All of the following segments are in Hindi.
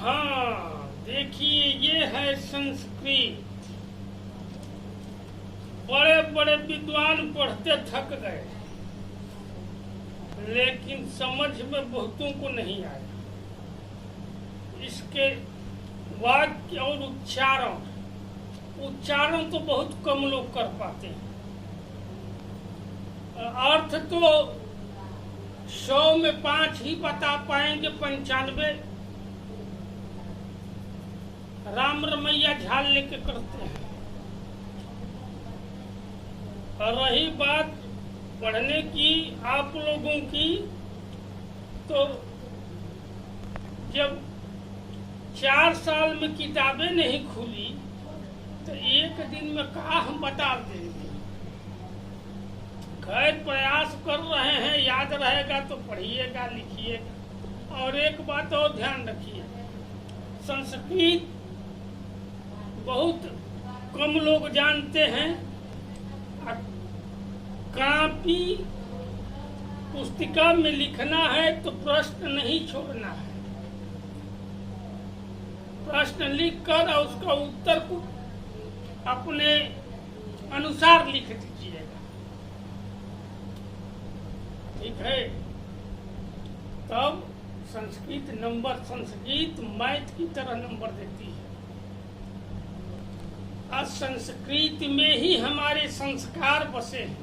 हाँ देखिए, ये है संस्कृत। बड़े बड़े विद्वान पढ़ते थक गए, लेकिन समझ में बहुतों को नहीं आया। इसके वाक्य और उच्चारण तो बहुत कम लोग कर पाते हैं। अर्थ तो 100 में 5 ही बता पाएंगे, 95 राम रमैया झाल लेके करते हैं। और रही बात पढ़ने की आप लोगों की, तो जब 4 साल में किताबें नहीं खुली तो एक दिन में कहा हम बता देंगे। खैर प्रयास कर रहे हैं, याद रहेगा तो पढ़िएगा लिखिएगा। और एक बात और ध्यान रखिए, संस्कृत बहुत कम लोग जानते हैं। कॉपी पुस्तिका में लिखना है तो प्रश्न नहीं छोड़ना है। प्रश्न लिखकर और उसका उत्तर को अपने अनुसार लिख दीजिएगा, ठीक है। तब संस्कृत मैथ की तरह नंबर देती है। आज संस्कृत में ही हमारे संस्कार बसे हैं।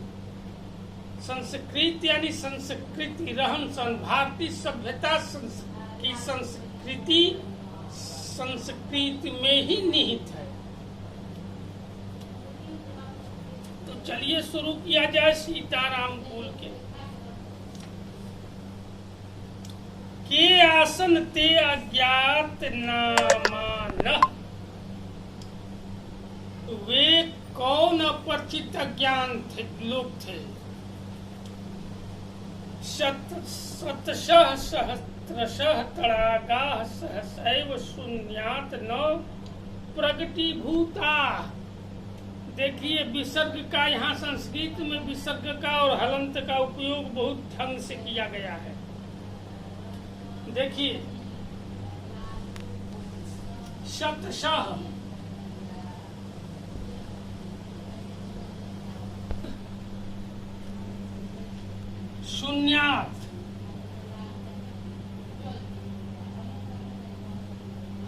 संस्कृत यानी संस्कृति, रहन सहन, भारतीय सभ्यता की संस्कृति संस्कृत में ही निहित है। तो चलिए शुरू किया जाए सीताराम बोल के आसन ते अज्ञात नामान। वे कौन अपरिचित अज्ञान थे लोग थे। शतशः सहस्रशः तड़ागाः सहसैव शून्यात् न प्रगटीभूता। देखिए, विसर्ग का यहाँ संस्कृत में विसर्ग का और हलंत का उपयोग बहुत ढंग से किया गया है। देखिए, शतशः शून्यात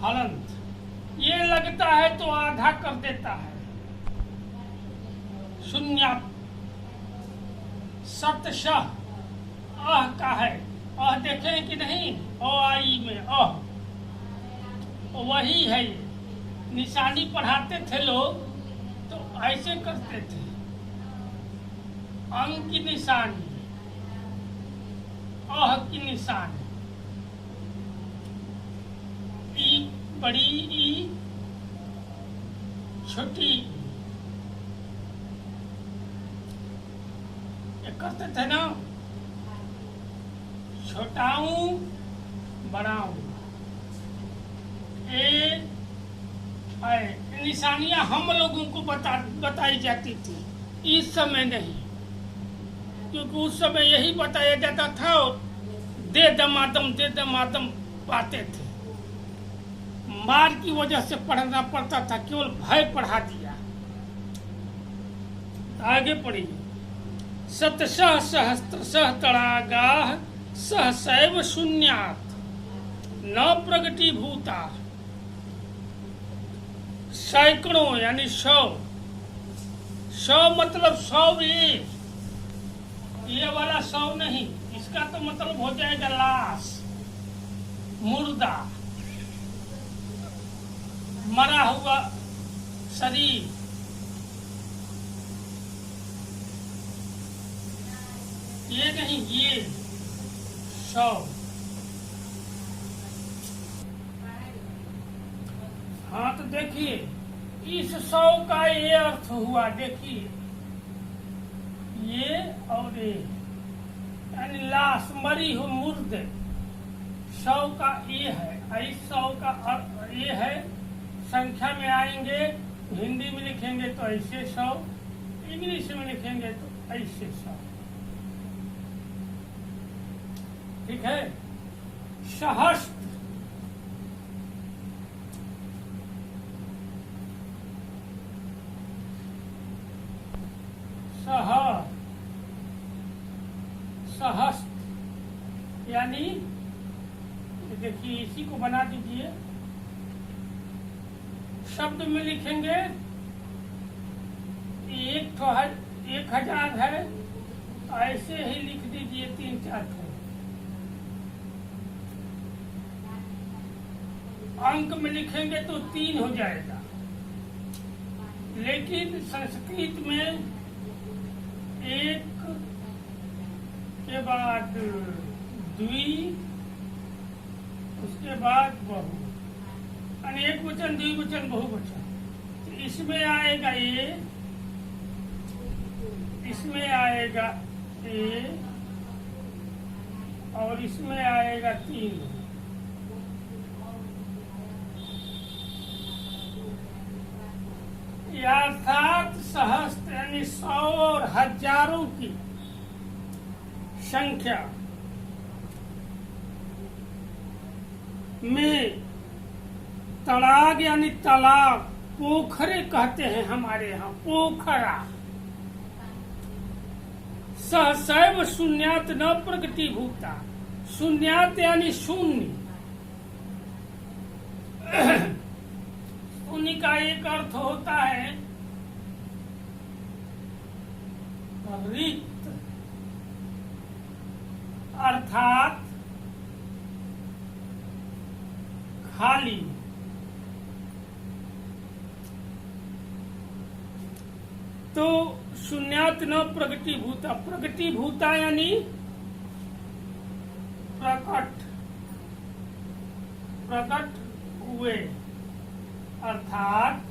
हलंत, ये लगता है तो आधा कर देता है। शून्यात शतशः अह का है। अह देखे कि नहीं, अ आई में अह वही है। ये निशानी पढ़ाते थे लोग तो ऐसे करते थे, अंक की निशानी, अह की निशानी, ई बड़ी ई छोटी, ये करते थे ना। छोटाऊ बड़ाऊ, ए निशानियां हम लोगों को बताई जाती थी। इस समय नहीं, क्योंकि उस समय यही बताया जाता था। दे दमादम पाते थे। मार की वजह से पढ़ना पड़ता था, केवल भय पढ़ा दिया। आगे पढ़िए। शतशः सहस्रशः तड़ागाः सहसैव शून्यात् न प्रगटीभूता। सैकड़ों यानी 100 मतलब 100 ये वाला 100 नहीं, इसका तो मतलब हो जाएगा लाश, मुर्दा, मरा हुआ शरीर। ये नहीं, ये 100। हाँ तो देखिए, इस 100 का ये अर्थ हुआ। देखिए, ये और ये यानी लाश, मरी हो, मुर्दे। 100 का ये है। इस 100 का अर्थ ये है। संख्या में आएंगे, हिंदी में लिखेंगे तो ऐसे 100, इंग्लिश में लिखेंगे तो ऐसे 100, ठीक है। सहस्त्र सहस्त्र यानी देखिए इसी को बना दीजिए, शब्द में लिखेंगे 1000 है, ऐसे ही लिख दीजिए 3-4 ठो। अंक में लिखेंगे तो 3 हो जाएगा, लेकिन संस्कृत में 1 के बाद द्वि, उसके बाद बहु, अनेक वचन, द्विवचन, बहुवचन। तो इसमें आएगा ये, इसमें आएगा ए, और इसमें आएगा 3। अर्थात सहस्त्र यानी 100 और हजारों की संख्या में तड़ाग यानी तालाब, पोखरे कहते हैं हमारे यहाँ, पोखरा। सहसैव शून्यात न प्रगतिभूता, शून्यात यानी शून्य। शून्य का एक अर्थ होता है रिक्त, अर्थात खाली। तो शून्यात न प्रगतिभूता, प्रगतिभूता यानी प्रकट, प्रकट हुए, अर्थात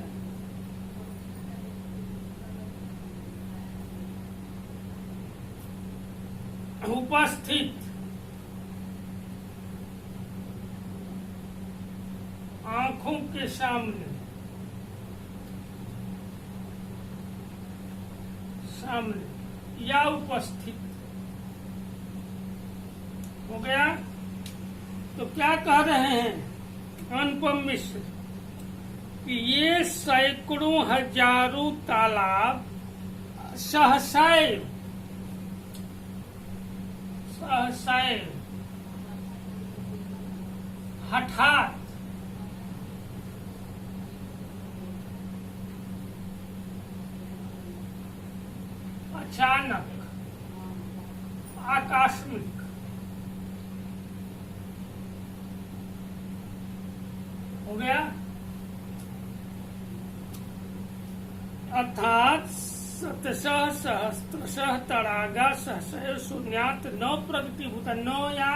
उपस्थित, आंखों के सामने, सामने या उपस्थित हो गया। तो क्या कह रहे हैं अनुपम मिश्र कि ये सैकड़ों हजारों तालाब सहसैव, सहसैव हठात अचानक आकस्मिक हो गया, अर्थात शतशः सहस्त्रशः तड़ागा सहसैव शून्यात न प्रगतिभूता। नौ या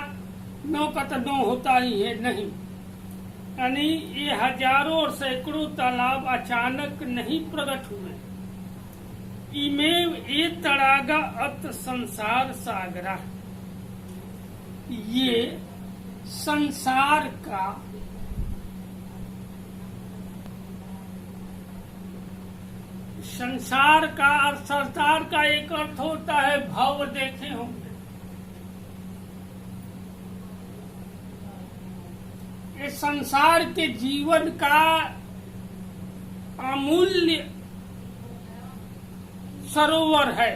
नौ का तो नौ होता ही है नहीं, यानी ये हजारों और सैकड़ों तालाब अचानक नहीं प्रकट हुए। इमेव ये तड़ागा अत संसार सागरा, ये संसार का अर्थ, संसार का एक अर्थ होता है भव, देखे होंगे। ये संसार के जीवन का अमूल्य सरोवर है।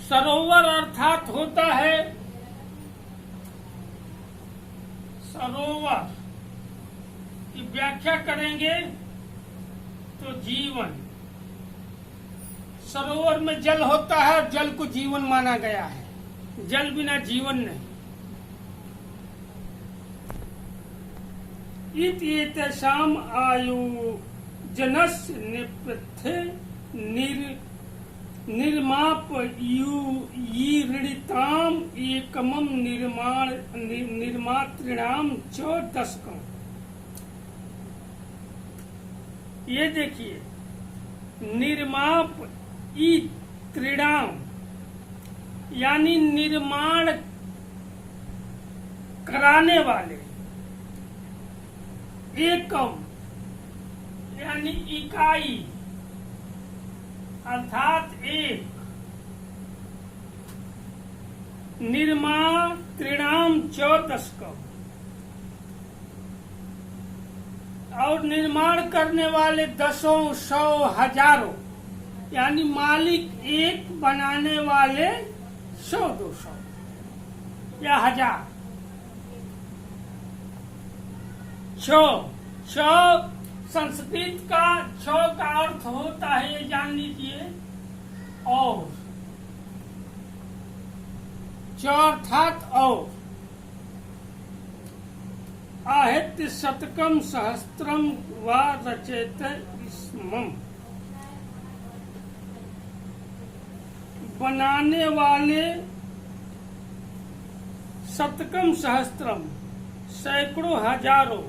सरोवर अर्थात होता है सरोवर की व्याख्या करेंगे तो जीवन। सरोवर में जल होता है, जल को जीवन माना गया है, जल बिना जीवन नहीं। इत्येतेषाम् आयोजनस्य नेपथ्ये निर्मापयीरिताम् एकमं निर्मातॄणां च दशकम्। ये देखिए, निर्माप ई त्रिणाम यानी निर्माण कराने वाले, एकम यानी इकाई अर्थात एक, निर्मातॄणाम च दशकम्, और निर्माण करने वाले दसों, सौ, हजारों, यानी मालिक एक, बनाने वाले 100 200 या 1000। छ संस्कृत का छ का अर्थ होता है, ये जान लीजिए, और च अर्थात और। आहित्य शतकम सहस्त्रम व रचेत स्मम, बनाने वाले शतकम सहस्त्रम सैकड़ों हजारों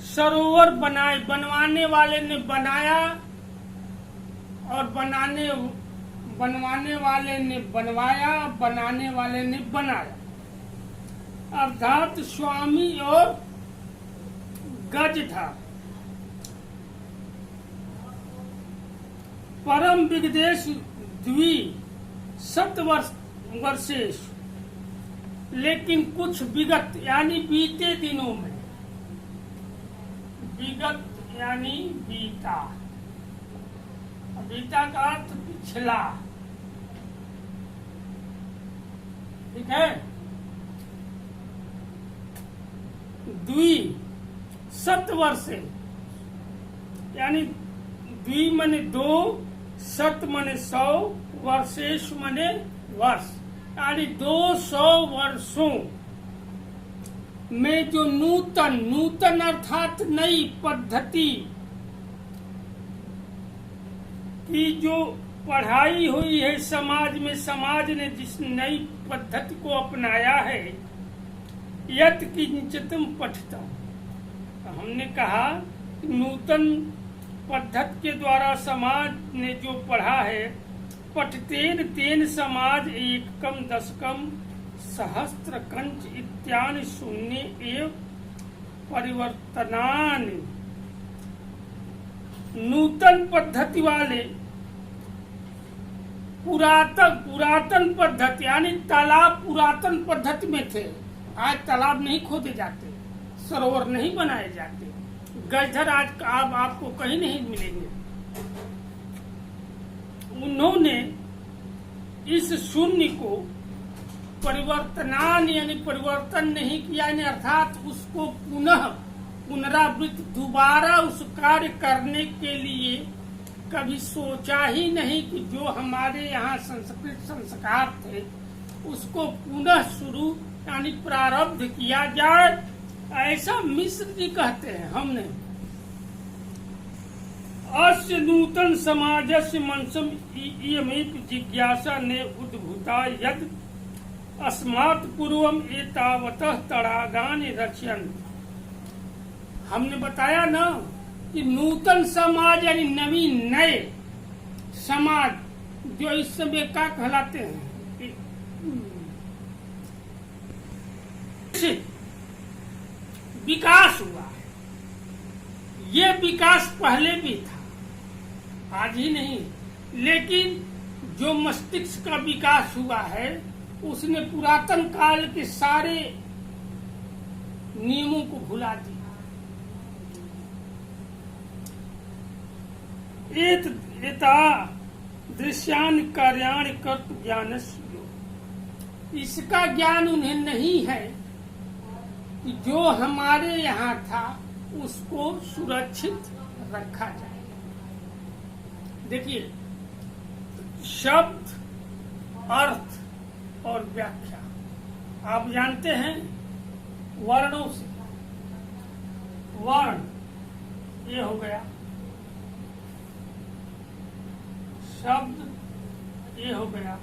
सरोवर बनाए, बनवाने वाले ने बनाया और बनवाने वाले ने बनवाया, बनाने वाले ने बनाया, अर्थात स्वामी और गज था। परम विगदेश द्वि वर्षेश, लेकिन कुछ विगत यानी बीते दिनों में, विगत यानी बीता, बीता का अर्थ पिछला, ठीक है। द्वि वर्षे यानी द्वि माने 2, सत माने 100, वर्षेश माने वर्ष, यानी 200 वर्षों में जो नूतन अर्थात नई पद्धति की जो पढ़ाई हुई है समाज में, समाज ने जिस नई पद्धति को अपनाया है, यत किंचितम पठितम, हमने कहा नूतन पद्धति के द्वारा समाज ने जो पढ़ा है, पठतेन तेन समाज एकम दशकम सहस्त्र कंच इत्यादि शून्य एव परिवर्तनान, नूतन पद्धति वाले पुरातन पद्धति यानी तालाब पुरातन पद्धति में थे, आज तालाब नहीं खोदे जाते, सरोवर नहीं बनाए जाते, गजधर आज आपको कहीं नहीं मिलेंगे। उन्होंने इस शून्य को परिवर्तनान यानी परिवर्तन नहीं किया, यानी अर्थात उसको पुनरावृत्ति दोबारा उस कार्य करने के लिए कभी सोचा ही नहीं कि जो हमारे यहाँ संस्कृत संस्कार थे उसको पुनः शुरू यानी प्रारब्ध किया जाए, ऐसा मिश्र जी कहते हैं। हमने अस्य नूतन समाजस्य मनसम इयमेव जिज्ञासा ने उद्भूता यद अस्मात् पूर्वम एतावतः तड़ागानि रचयन्, हमने बताया ना कि नूतन समाज यानी नवीन नए समाज जो इस समय क्या कहलाते हैं, विकास हुआ है। ये विकास पहले भी था, आज ही नहीं, लेकिन जो मस्तिष्क का विकास हुआ है उसने पुरातन काल के सारे नियमों को भुला दिया। एता दृश्यान कार्याणि कर्तु ज्ञानस्य, इसका ज्ञान उन्हें नहीं है कि जो हमारे यहाँ था उसको सुरक्षित रखा जाए। देखिए, शब्द, अर्थ और व्याख्या आप जानते हैं वर्णों से, वर्ण ये हो गया, शब्द ये हो गया,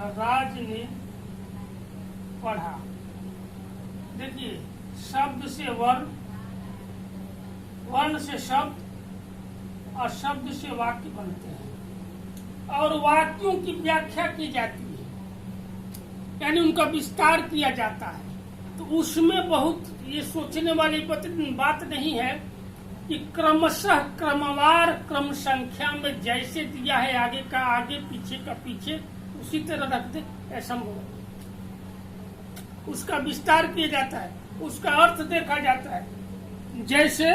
राज ने पढ़ा। देखिए, शब्द से वर्ण, वर्ण से शब्द और शब्द से वाक्य बनते हैं और वाक्यों की व्याख्या की जाती है, यानी उनका विस्तार किया जाता है। तो उसमें बहुत ये सोचने वाली बात नहीं है कि क्रमशः क्रमवार क्रम संख्या में जैसे दिया है आगे का आगे पीछे का पीछे उसी तरह रख दे, ऐसा उसका विस्तार किया जाता है, उसका अर्थ देखा जाता है। जैसे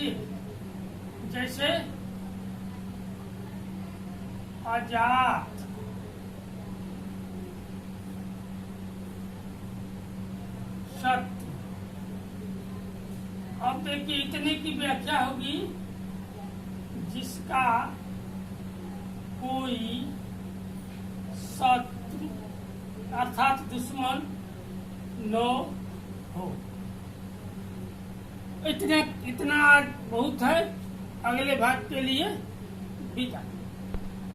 देखिए, जैसे अजात, सत्य। अब देखिए इतने की व्याख्या होगी, जिसका कोई शत्रु अर्थात दुश्मन न हो। इतना इतना बहुत है। अगले भाग के लिए विदा।